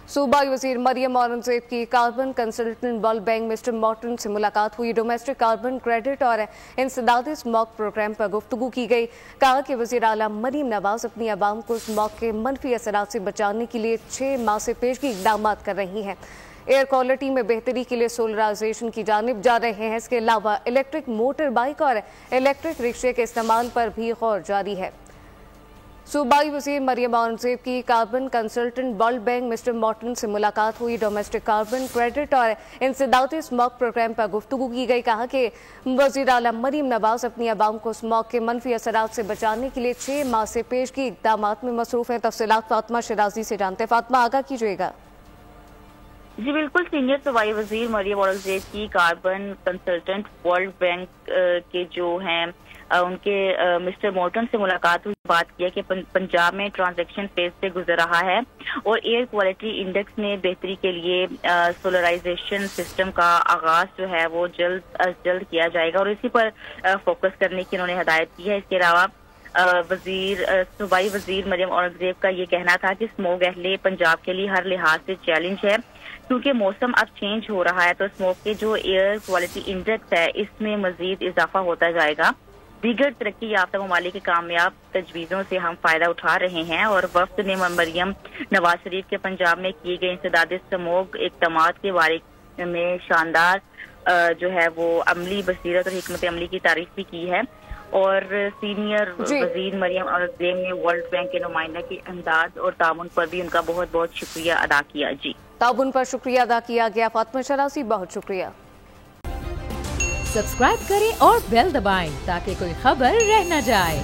सूबाई वज़ीर मरियम औरंगज़ेब की carbon consultant World Bank Mister Morton से मुलाकात हुई। डोमेस्टिक कार्बन क्रेडिट और इंसदाद स्मॉग प्रोग्राम पर गुफ्तगू की गई। कहा कि वज़ीर आला मरीम नवाज अपनी आवाम को स्मॉग के मनफी असरात से बचाने के लिए 6 माह से पेशगी इक़दाम कर रही हैं। एयर क्वालिटी में बेहतरी के लिए सोलराइजेशन की जानिब जा रहे हैं। इसके अलावा इलेक्ट्रिक मोटर बाइक और इलेक्ट्रिक रिक्शे के इस्तेमाल पर भी गौर जारी है। सूबाई वज़ीर मरियम औरंगज़ेब की carbon consultant World Bank Mister Morton से मुलाकात हुई। डोमेस्टिक कार्बन क्रेडिट और इंसदाद स्मॉग प्रोग्राम पर गुफ्तगू की गई। कहा कि वज़ीर आला मरीम नवाज अपनी आवाम को स्मॉग के मनफी असरात से बचाने के लिए 6 माह से पेशगी इक़दामात में मसरूफ़ हैं। तफसीलात फातिमा शिराजी से जानते हैं। फातिमा, आगाह कीजिएगा। जी बिल्कुल, सीनियर सूबाई वज़ीर मरियम औरंगज़ेब की कार्बन कंसल्टेंट वर्ल्ड बैंक के जो हैं उनके मिस्टर मॉर्टन से मुलाकात हुई। बात किया कि पंजाब में ट्रांजैक्शन फेज से गुजर रहा है और एयर क्वालिटी इंडेक्स में बेहतरी के लिए सोलराइजेशन सिस्टम का आगाज जो है वो जल्द अज जल्द किया जाएगा और इसी पर फोकस करने की उन्होंने हदायत की है। इसके अलावा सूबाई वज़ीर मरियम औरंगज़ेब का ये कहना था कि स्मोग अहले पंजाब के लिए हर लिहाज से चैलेंज है, क्योंकि मौसम अब चेंज हो रहा है तो स्मोग के जो एयर क्वालिटी इंडेक्स है इसमें मजीद इजाफा होता जाएगा। दीगर तरक्की याफ्ता ममालिक की कामयाब तजवीज़ों से हम फायदा उठा रहे हैं और वफ्द ने मरियम नवाज शरीफ के पंजाब में किए गए इंसदाद स्मोग इक़दामात के बारे में शानदार जो है वो अमली बसीरत और हिकमत अमली की तारीफ भी की है। और सीनियर वज़ीर मरियम औरंगज़ेब ने वर्ल्ड बैंक के नुमाइंदा की इमदाद और ताउन पर भी उनका बहुत बहुत शुक्रिया अदा किया। जी, ताउन पर शुक्रिया अदा किया गया। फातिमा शरासी, बहुत शुक्रिया। सब्सक्राइब करें और बेल दबाएं ताकि कोई खबर रह न जाए।